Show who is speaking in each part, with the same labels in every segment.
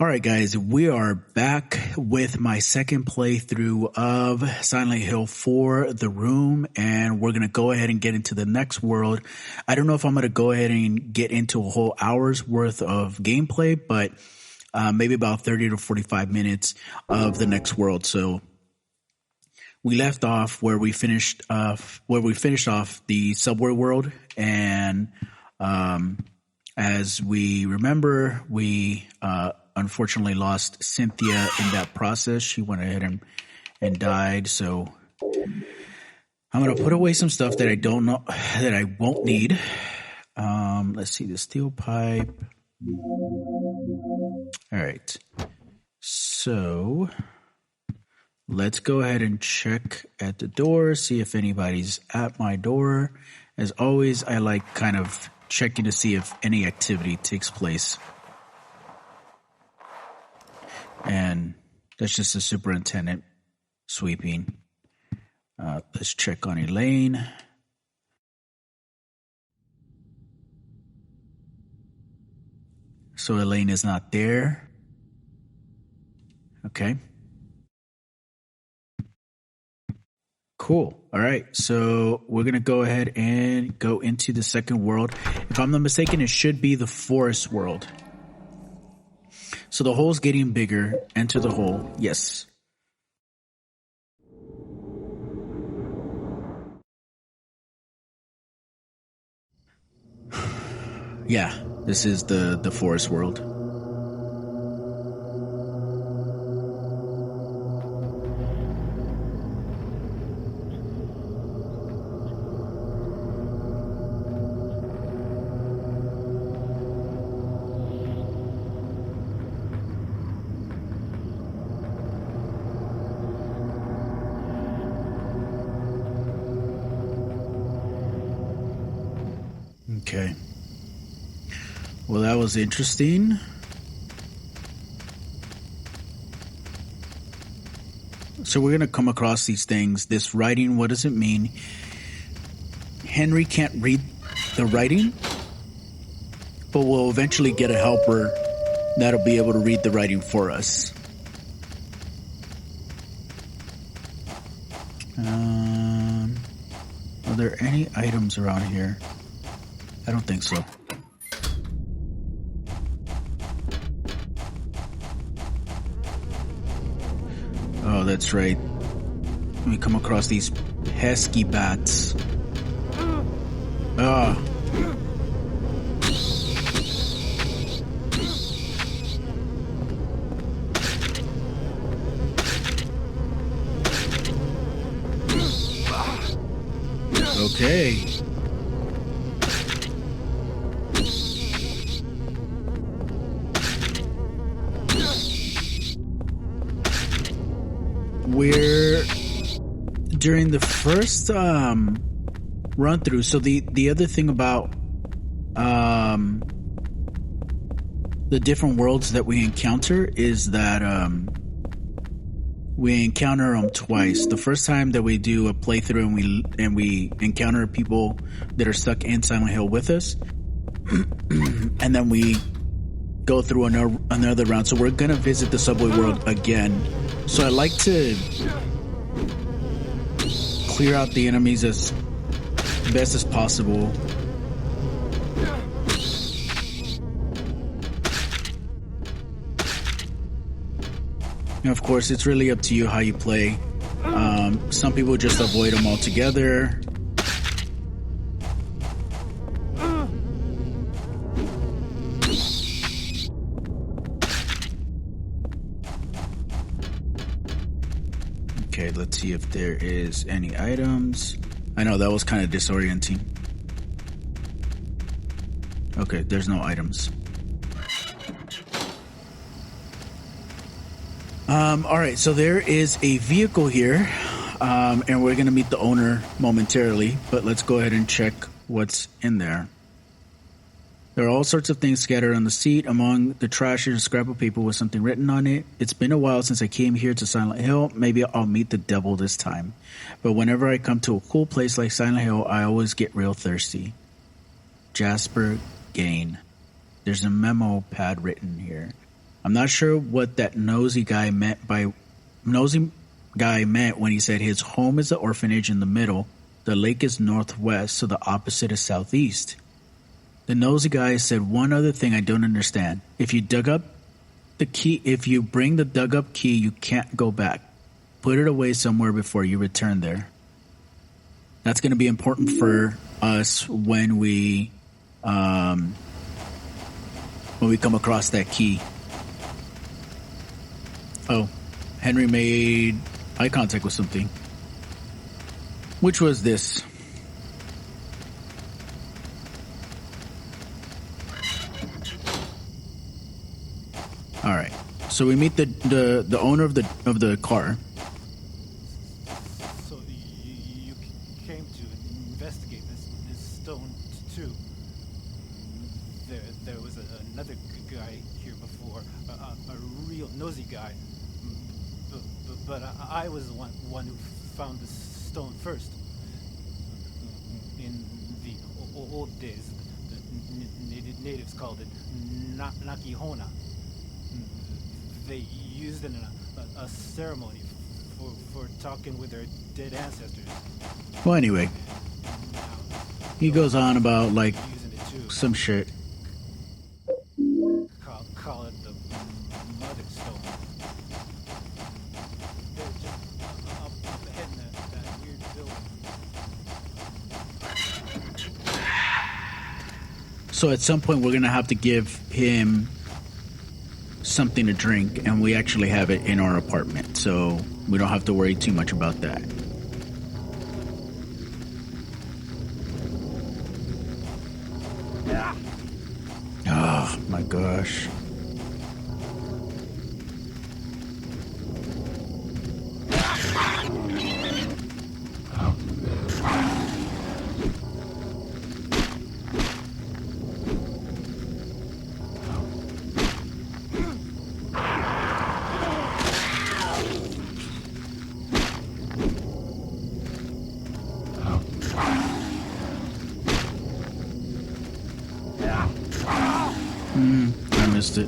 Speaker 1: All right, guys, we are back with my second playthrough of Silent Hill 4, The Room, and we're going to go ahead and get into the next world. I don't know if I'm going to go ahead and get into a whole hour's worth of gameplay, but maybe about 30 to 45 minutes of the next world. So we left off where we finished off the subway world, and as we remember, we unfortunately lost Cynthia in that process. She went ahead and died. So I'm going to put away some stuff that I won't need. Let's see, the steel pipe. All right. So let's go ahead and check at the door, see if anybody's at my door. As always, I like kind of checking to see if any activity takes place. And that's just the superintendent sweeping. Let's check on Elaine. So Elaine is not there. Okay. Cool. All right. So we're going to go ahead and go into the second world. If I'm not mistaken, it should be the forest world. So the hole's getting bigger. Enter the hole. Yes. Yeah, this is the forest world. Okay. Well, that was interesting. So we're going to come across these things. This writing, what does it mean? Henry can't read the writing, but we'll eventually get a helper that'll be able to read the writing for us. Are there any items around here? I don't think so. Oh, that's right. We come across these pesky bats. Ah. Okay. We're during the first run through. So the other thing about the different worlds that we encounter is that we encounter them twice. The first time that we do a playthrough and we encounter people that are stuck in Silent Hill with us, and then we go through another round. So we're gonna visit the subway world again. So I like to clear out the enemies as best as possible. And of course, it's really up to you how you play. Some people just avoid them altogether. Okay, let's see if there is any items. I know that was kind of disorienting. Okay, there's no items. All right, so there is a vehicle here, and we're going to meet the owner momentarily, but let's go ahead and check what's in there. There are all sorts of things scattered on the seat. Among the trash is a scrap of paper with something written on it. It's been a while since I came here to Silent Hill. Maybe I'll meet the devil this time. But whenever I come to a cool place like Silent Hill, I always get real thirsty. Jasper Gain. There's a memo pad written here. I'm not sure what that nosy guy meant when he said his home is the orphanage in the middle. The lake is northwest, so the opposite is southeast. The nosy guy said one other thing I don't understand. If you bring the dug up key, you can't go back. Put it away somewhere before you return there. That's going to be important for us when we come across that key. Oh, Henry made eye contact with something. Which was this? All right. So we meet the owner of the car.
Speaker 2: So you came to investigate this stone too. There was another guy here before, a real nosy guy. But I was the one who found the stone first. In the old days, the natives called it Nakihona. They used it in a ceremony for talking with their dead ancestors.
Speaker 1: Well, anyway, he goes on about like some shit.
Speaker 2: Call it the Mother Stone. They're just up ahead in that weird building.
Speaker 1: So at some point we're gonna have to give him something to drink, and we actually have it in our apartment, so we don't have to worry too much about that. Oh my gosh. I missed it.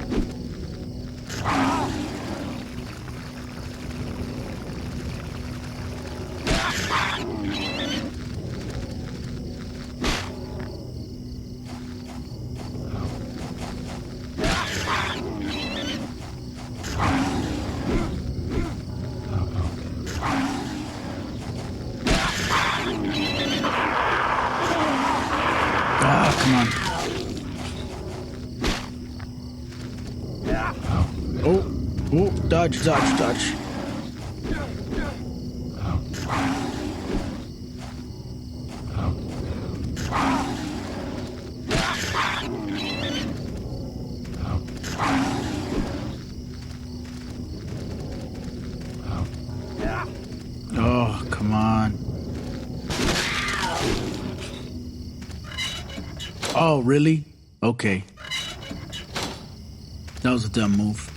Speaker 1: Come on. Oh, dodge. Oh, come on. Oh, really? Okay. That was a dumb move.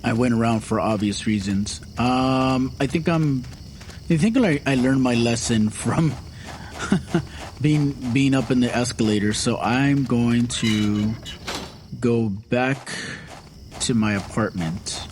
Speaker 1: I went around for obvious reasons. I think I learned my lesson from being up in the escalator, so I'm going to go back to my apartment.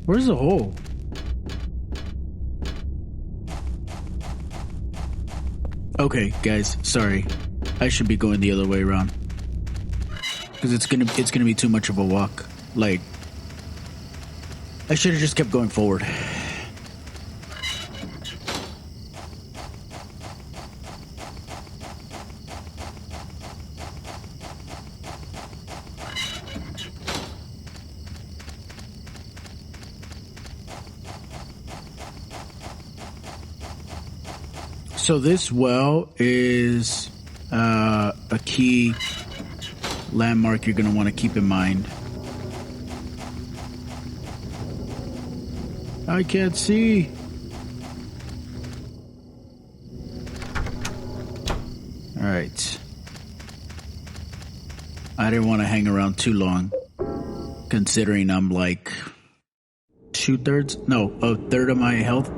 Speaker 1: Where's the hole? Okay, guys, sorry. I should be going the other way around. Because it's gonna be too much of a walk. Like, I should have just kept going forward. So this well is a key landmark you're going to want to keep in mind. I can't see. All right. I didn't want to hang around too long, considering I'm like a third of my health.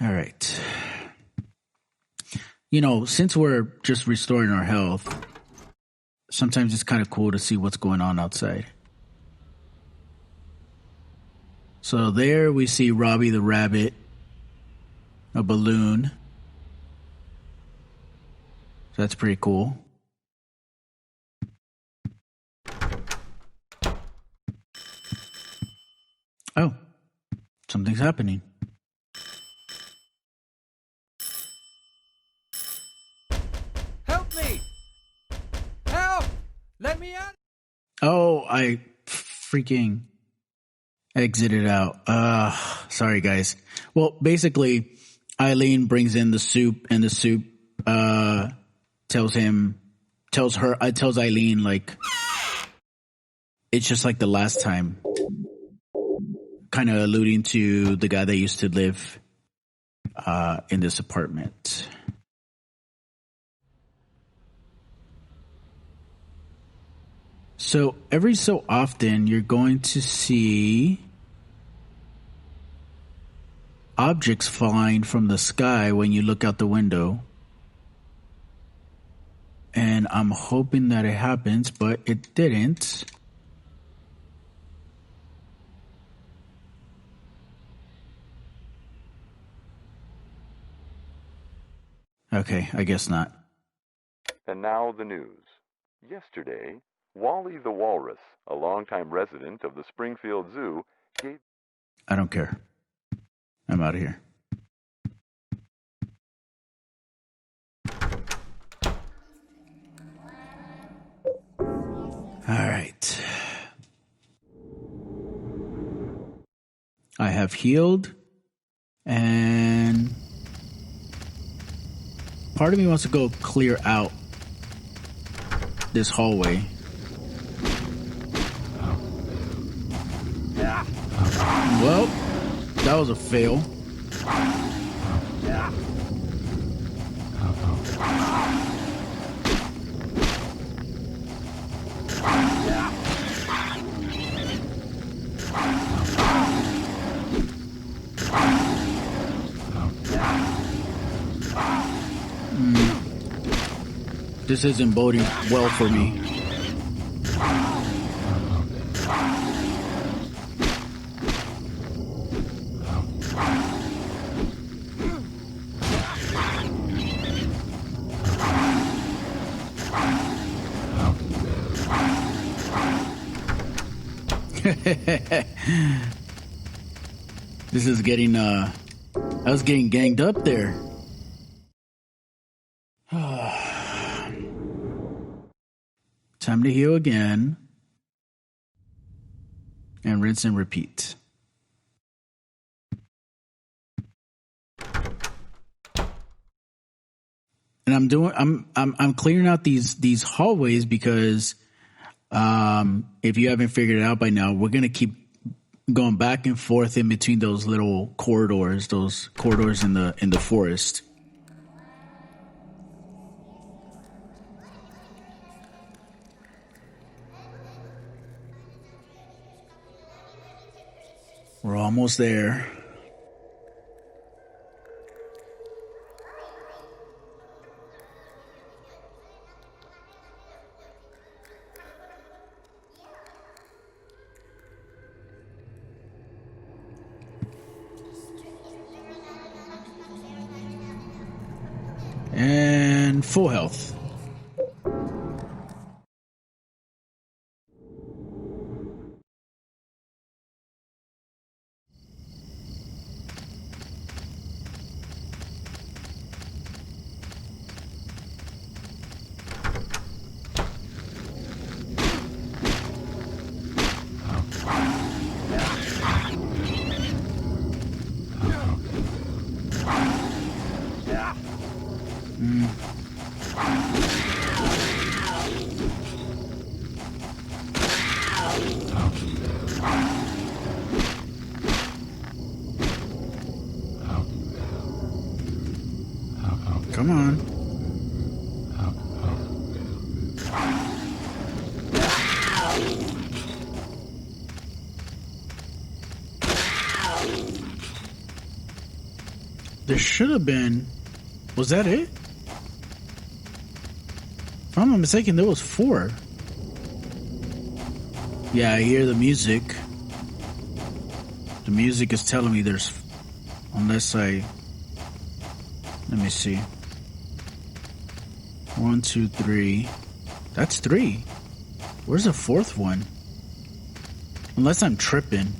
Speaker 1: All right. You know, since we're just restoring our health, sometimes it's kind of cool to see what's going on outside. So there we see Robbie the rabbit, a balloon. So that's pretty cool. Oh, something's happening.
Speaker 2: Help me! Help! Let me out!
Speaker 1: Oh, I freaking exited out. Sorry guys. Well, basically, Eileen brings in the soup, and the soup tells Eileen like it's just like the last time, kind of alluding to the guy that used to live in this apartment. So every so often you're going to see objects flying from the sky when you look out the window. And I'm hoping that it happens, but it didn't. Okay, I guess not.
Speaker 3: And now the news. Yesterday, Wally the Walrus, a longtime resident of the Springfield Zoo, gave...
Speaker 1: I don't care. I'm out of here. All right. I have healed, and part of me wants to go clear out this hallway. Well, that was a fail. This isn't boding well for me. This is getting, I was getting ganged up there. Time to heal again. And rinse and repeat. And I'm clearing out these hallways because if you haven't figured it out by now, we're gonna keep going back and forth in between those little corridors, in the forest. We're almost there. And full health. Come on. There should have been... Was that it? If I'm not mistaken, there was 4. Yeah, I hear the music. The music is telling me there's... Unless I... Let me see. 1, 2, 3. That's 3. Where's the 4th one? Unless I'm tripping.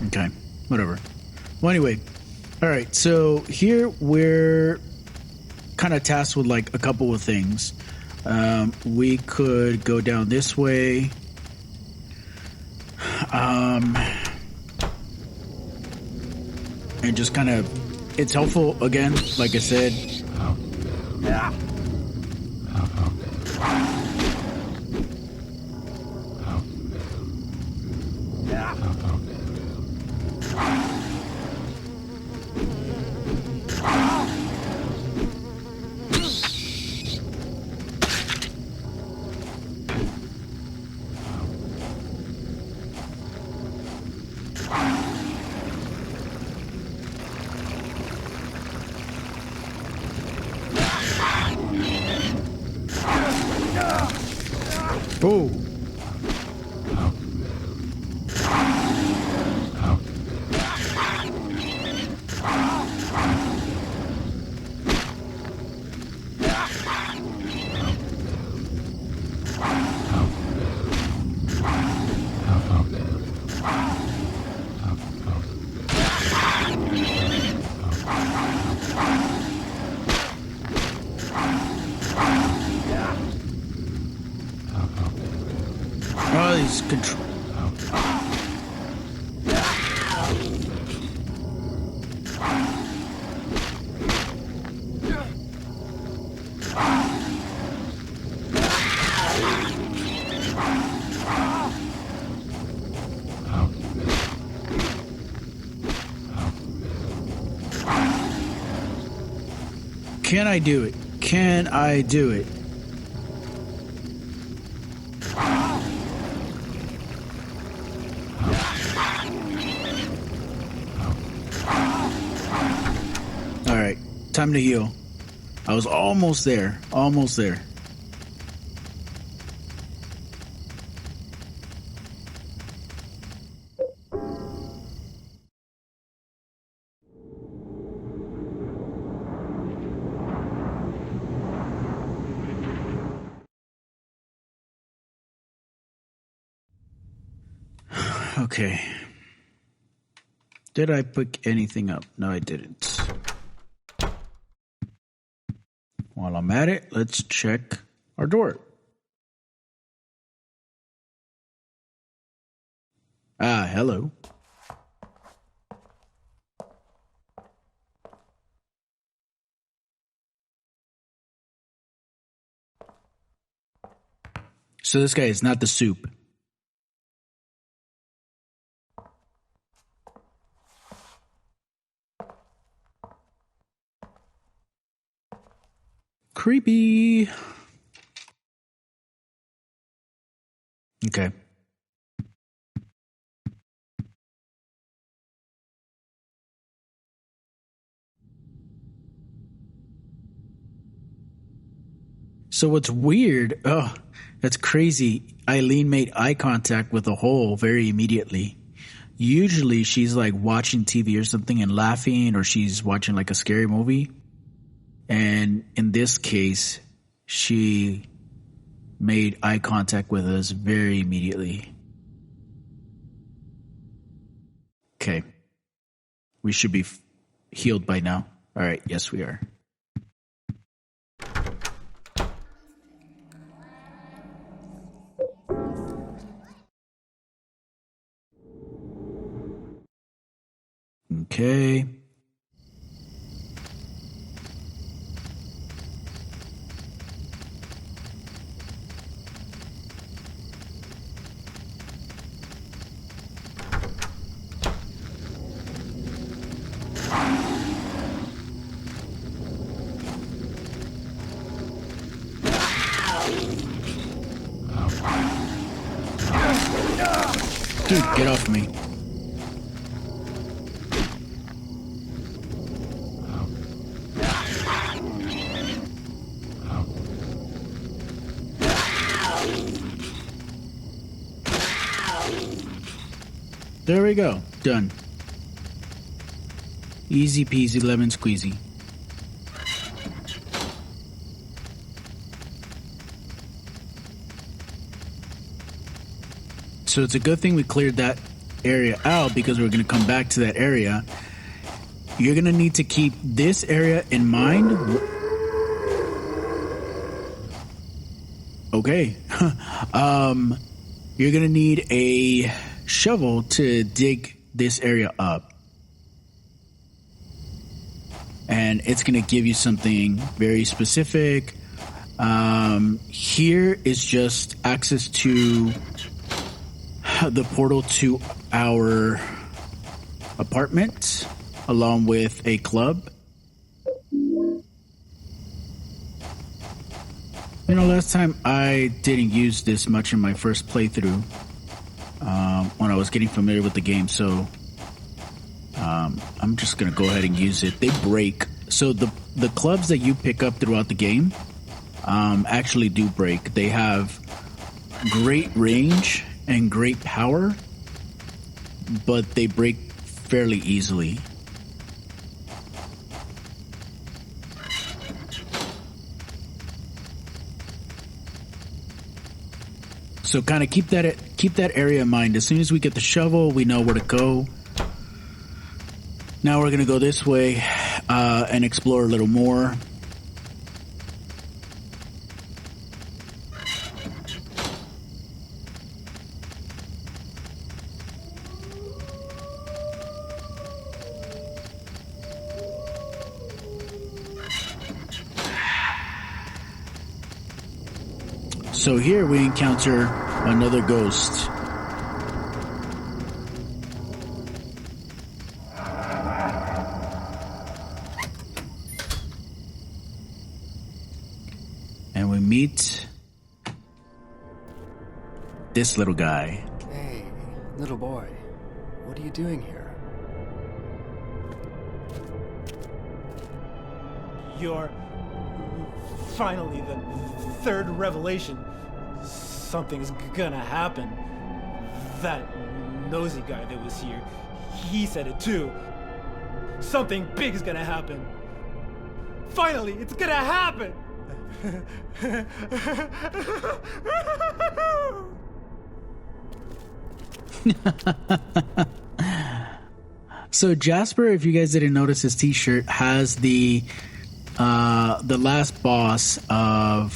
Speaker 1: Okay, whatever. Well, anyway. Alright, so here we're kind of tasked with like a couple of things. We could go down this way. And just kind of... It's helpful, again, like I said. Yeah. Oh. Oh, these control. Can I do it? Can I do it? Alright, time to heal. I was almost there. Almost there. Okay. Did I pick anything up? No, I didn't. While I'm at it, let's check our door. Ah, hello. So this guy is not the soup. Creepy. Okay. So what's weird, that's crazy. Eileen made eye contact with the hole very immediately. Usually she's like watching TV or something and laughing, or she's watching like a scary movie. And in this case, she made eye contact with us very immediately. Okay. We should be healed by now. All right. Yes, we are. Okay. Dude, get off me. There we go. Done. Easy peasy lemon squeezy. So it's a good thing we cleared that area out because we're going to come back to that area. You're going to need to keep this area in mind. Okay. You're going to need a shovel to dig this area up. And it's going to give you something very specific. Here is just access to the portal to our apartment, along with a club. You know, last time I didn't use this much in my first playthrough, when I was getting familiar with the game, so I'm just gonna go ahead and use it. They break. So the clubs that you pick up throughout the game actually do break. They have great range and great power, but they break fairly easily. So kind of keep that area in mind. As soon as we get the shovel, we know where to go. Now we're gonna go this way and explore a little more. So here we encounter another ghost. And we meet this little guy.
Speaker 4: Hey, little boy, what are you doing here?
Speaker 2: You're finally the third revelation. Something's gonna happen. That nosy guy that was here, he said it too. Something big is gonna happen. Finally, it's gonna happen!
Speaker 1: So Jasper, if you guys didn't notice, his t-shirt has the last boss of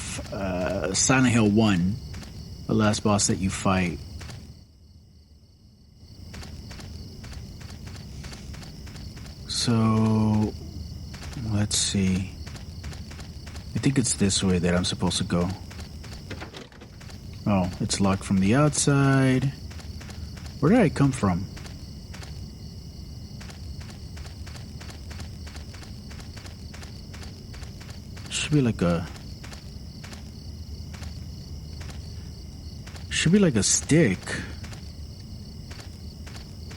Speaker 1: Silent Hill 1, the last boss that you fight. So let's see. I think it's this way that I'm supposed to go. Oh, it's locked from the outside. Where did I come from? Should be like a stick.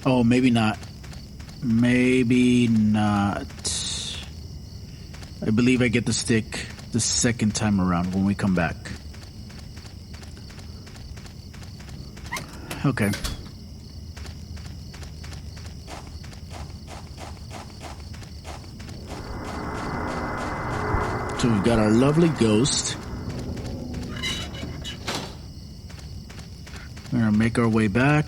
Speaker 1: Oh, maybe not. Maybe not. I believe I get the stick the second time around when we come back. Okay. So we've got our lovely ghost. We're gonna make our way back.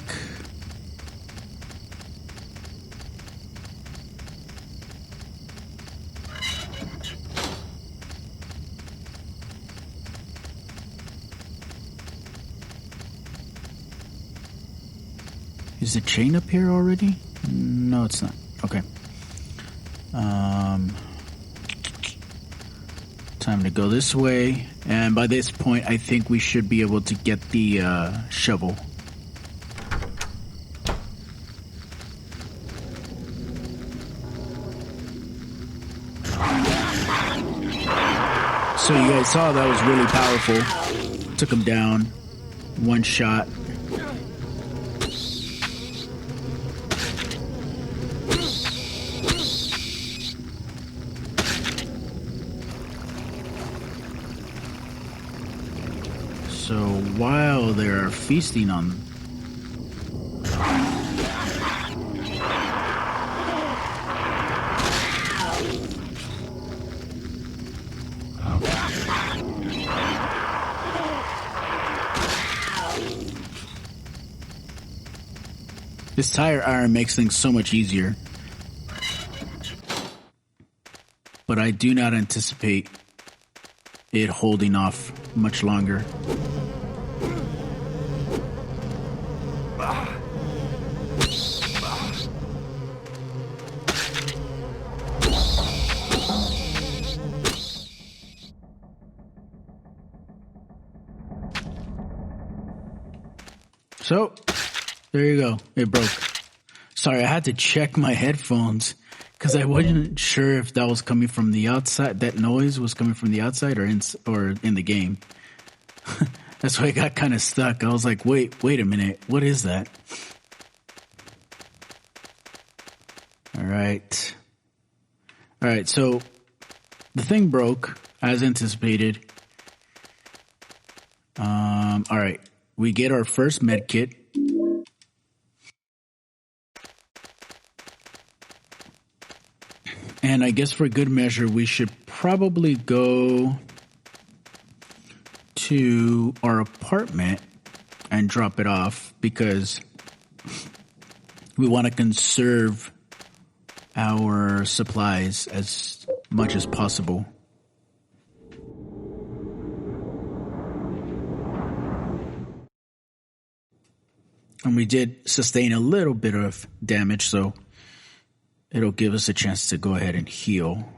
Speaker 1: Is the chain up here already? No, it's not. Okay. Time to go this way. And by this point, I think we should be able to get the shovel. So you guys saw that was really powerful. Took him down. One shot. So while they're feasting on... This tire iron makes things so much easier. But I do not anticipate it holding off much longer. So, there you go. It broke. Sorry, I had to check my headphones because I wasn't sure if that was coming from the outside. That noise was coming from the outside or in the game. That's why I got kind of stuck. I was like, wait a minute. What is that? All right. So the thing broke as anticipated. All right. We get our first med kit. And I guess for good measure, we should probably go to our apartment and drop it off because we want to conserve our supplies as much as possible. And we did sustain a little bit of damage, so it'll give us a chance to go ahead and heal.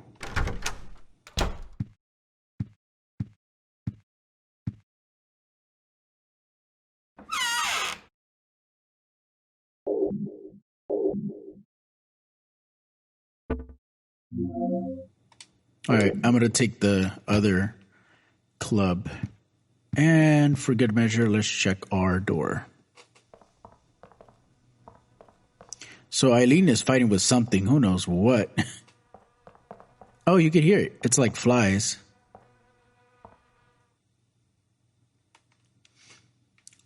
Speaker 1: All right, I'm going to take the other club. And for good measure, let's check our door. So Eileen is fighting with something. Who knows what? Oh, you can hear it. It's like flies.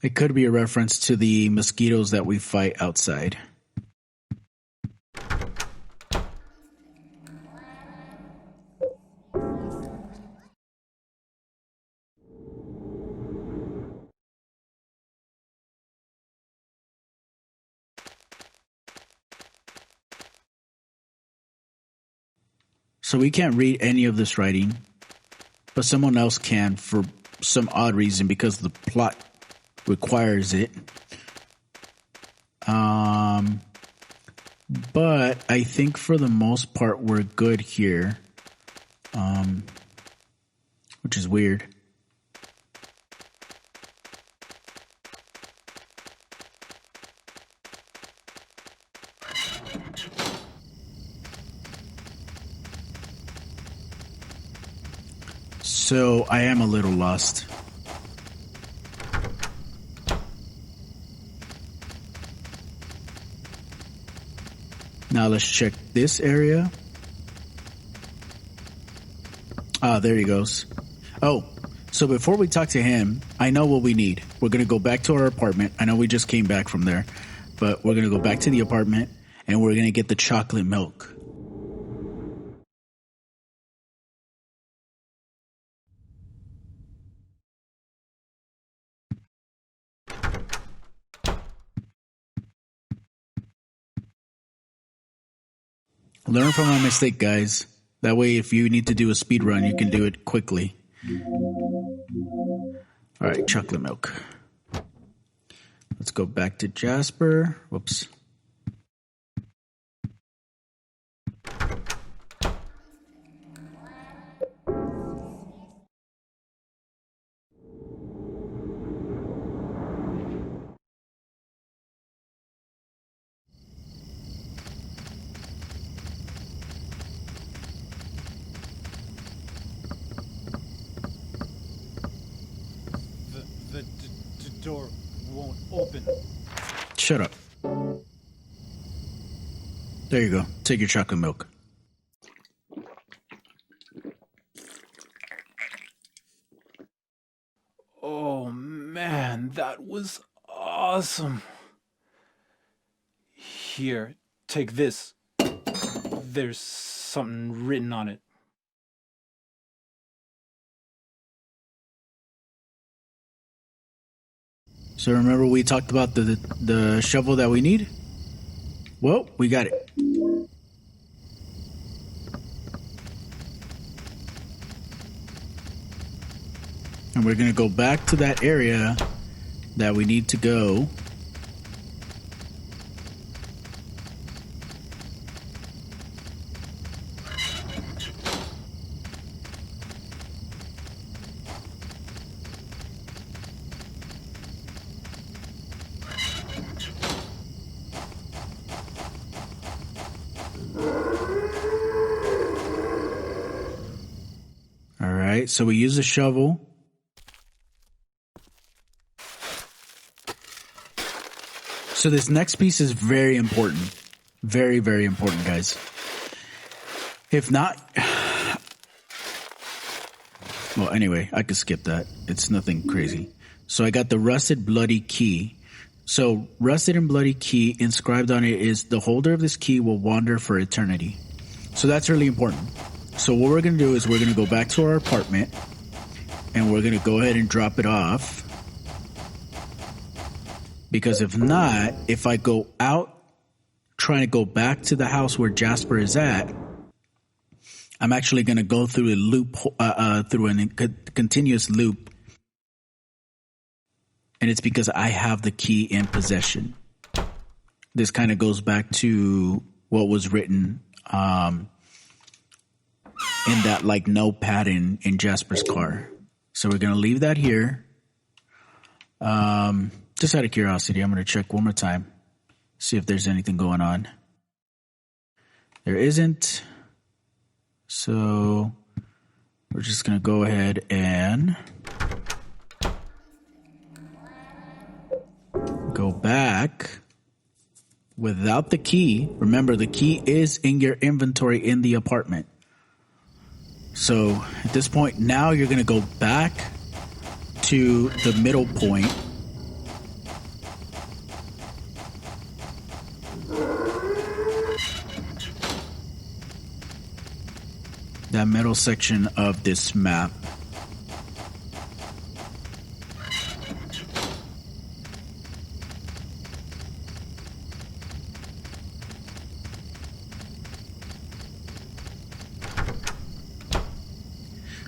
Speaker 1: It could be a reference to the mosquitoes that we fight outside. So we can't read any of this writing, but someone else can for some odd reason because the plot requires it. But I think for the most part we're good here, which is weird. So I am a little lost. Now let's check this area. Ah, there he goes. Oh, so before we talk to him, I know what we need. We're going to go back to our apartment. I know we just came back from there, but we're going to go back to the apartment and we're going to get the chocolate milk. Learn from my mistake, guys. That way, if you need to do a speed run, you can do it quickly. All right, chocolate milk. Let's go back to Jasper. Whoops.
Speaker 2: The door won't open.
Speaker 1: Shut up. There you go. Take your chocolate milk.
Speaker 2: Oh was awesome. Here, take this. There's something written on it.
Speaker 1: So remember we talked about the shovel that we need? Well, we got it. And we're going to go back to that area that we need to go. All right, so we use a shovel. So this next piece is very important. Very, very important, guys. If not... Well, anyway, I could skip that. It's nothing crazy. So I got the rusted bloody key. So rusted and bloody key, inscribed on it is the holder of this key will wander for eternity. So that's really important. So what we're going to do is we're going to go back to our apartment and we're going to go ahead and drop it off. Because if not, if I go out trying to go back to the house where Jasper is at, I'm actually going to go through a loop, through a continuous loop. And it's because I have the key in possession. This kind of goes back to what was written in that like notepad in Jasper's car. So we're going to leave that here. Just out of curiosity, I'm going to check one more time, see if there's anything going on. There isn't. So we're just going to go ahead and go back without the key. Remember, the key is in your inventory in the apartment. So at this point, now you're going to go back to the middle point. That middle section of this map.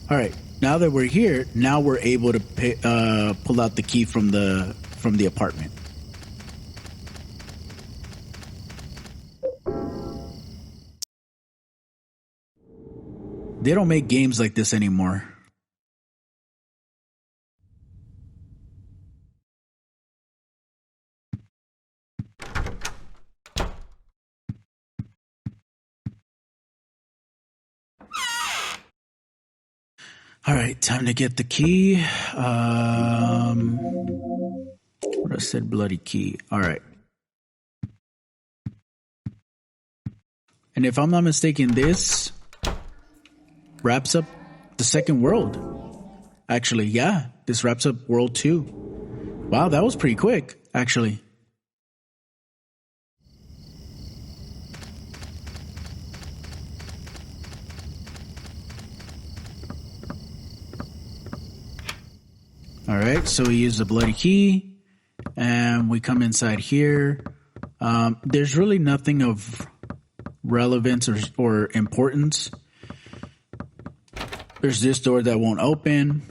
Speaker 1: All right, now that we're here, now we're able to pull out the key from the apartment. They don't make games like this anymore. All right, time to get the key. What I said, bloody key. All right. And if I'm not mistaken, this wraps up the second world. Actually, yeah, this wraps up World 2. Wow, that was pretty quick, actually. All right, so we use the bloody key, and we come inside here. There's really nothing of relevance or importance. There's this door that won't open.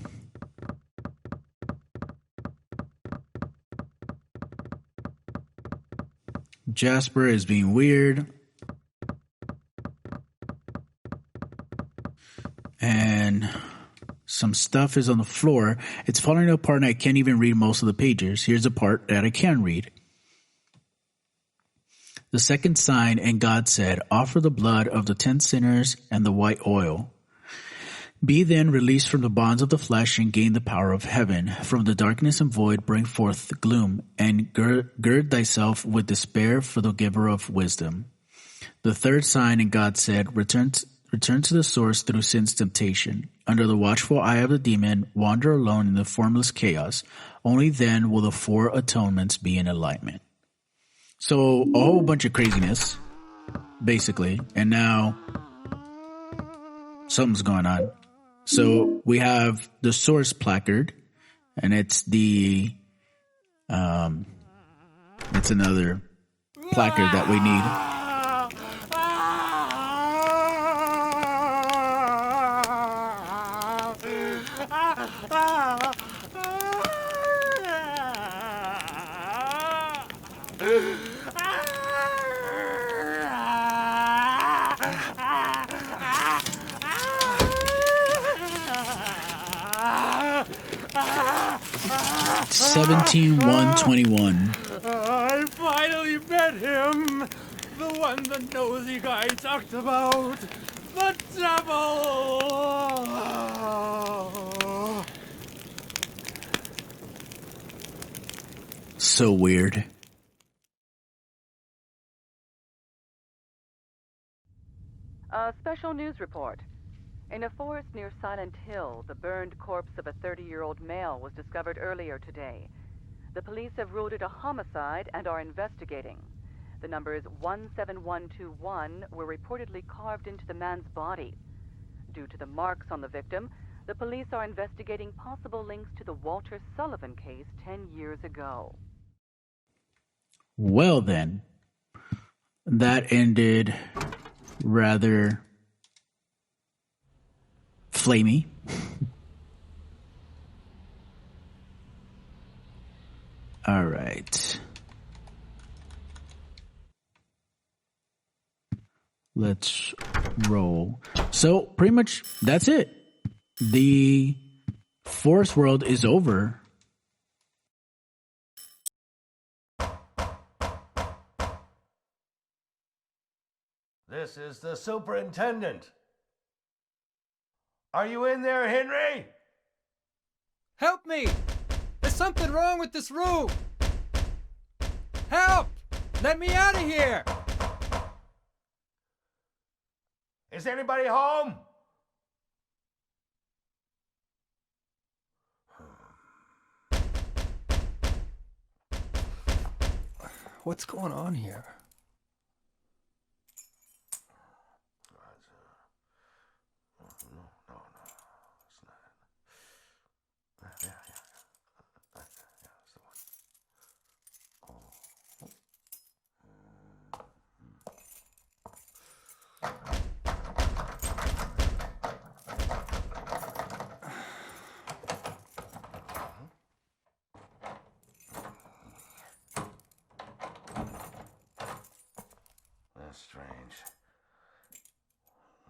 Speaker 1: Jasper is being weird. And some stuff is on the floor. It's falling apart and I can't even read most of the pages. Here's a part that I can read. The second sign, and God said, offer the blood of the 10 sinners and the white oil. Be then released from the bonds of the flesh and gain the power of heaven. From the darkness and void bring forth the gloom, and gird thyself with despair for the giver of wisdom. The third sign, and God said, return return to the source through sin's temptation. Under the watchful eye of the demon, wander alone in the formless chaos. Only then will the four atonements be in alignment. So a whole bunch of craziness, basically. And now something's going on. So we have the source placard, and it's the it's another placard that we need. (17-121).
Speaker 2: I finally met him! The one the nosy guy talked about! The devil!
Speaker 1: So weird.
Speaker 5: A special news report. In a forest near Silent Hill, the burned corpse of a 30-year-old male was discovered earlier today. The police have ruled it a homicide and are investigating. The numbers 17121 were reportedly carved into the man's body. Due to the marks on the victim, the police are investigating possible links to the Walter Sullivan case 10 years ago.
Speaker 1: Well then, that ended rather flamey. All right. Let's roll. So pretty much that's it. The forest world is over.
Speaker 6: This is the superintendent. Are you in there, Henry?
Speaker 7: Help me! There's something wrong with this room! Help! Let me out of here!
Speaker 6: Is anybody home?
Speaker 4: What's going on here?
Speaker 6: That's strange.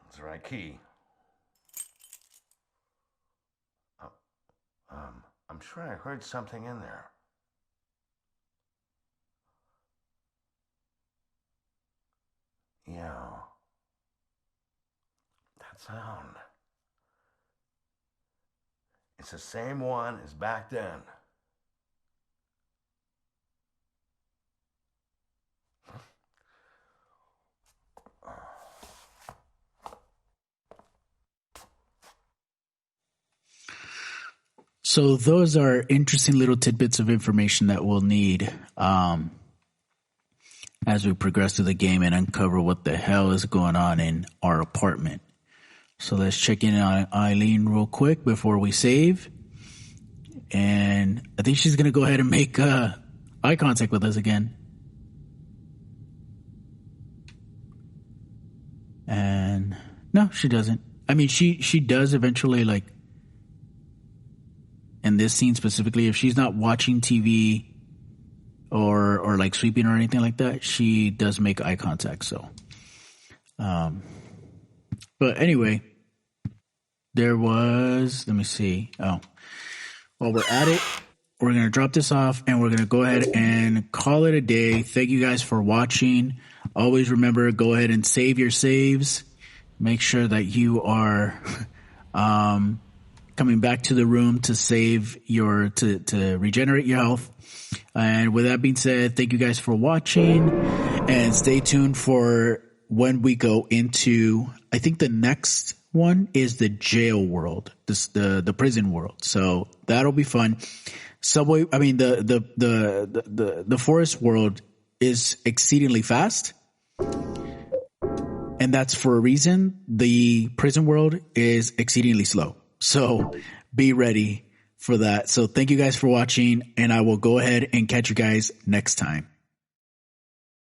Speaker 6: It's the right key. I'm sure I heard something in there. Yeah. That sound. It's the same one as back then.
Speaker 1: So those are interesting little tidbits of information that we'll need as we progress through the game and uncover what the hell is going on in our apartment. So let's check in on Eileen real quick before we save. And I think she's going to go ahead and make eye contact with us again. And no, she doesn't. I mean, she does eventually, like, in this scene specifically, if she's not watching TV or like sweeping or anything like that, she does make eye contact. So, but anyway, there was, let me see. Oh, while we're at it, we're going to drop this off and we're going to go ahead and call it a day. Thank you guys for watching. Always remember, go ahead and save your saves. Make sure that you are, coming back to the room to save your, to regenerate your health. And with that being said, thank you guys for watching and stay tuned for when we go into, I think the next one is the jail world, the prison world. So that'll be fun. The forest world is exceedingly fast, and that's for a reason. The prison world is exceedingly slow. So be ready for that. So thank you guys for watching, and I will go ahead and catch you guys next time.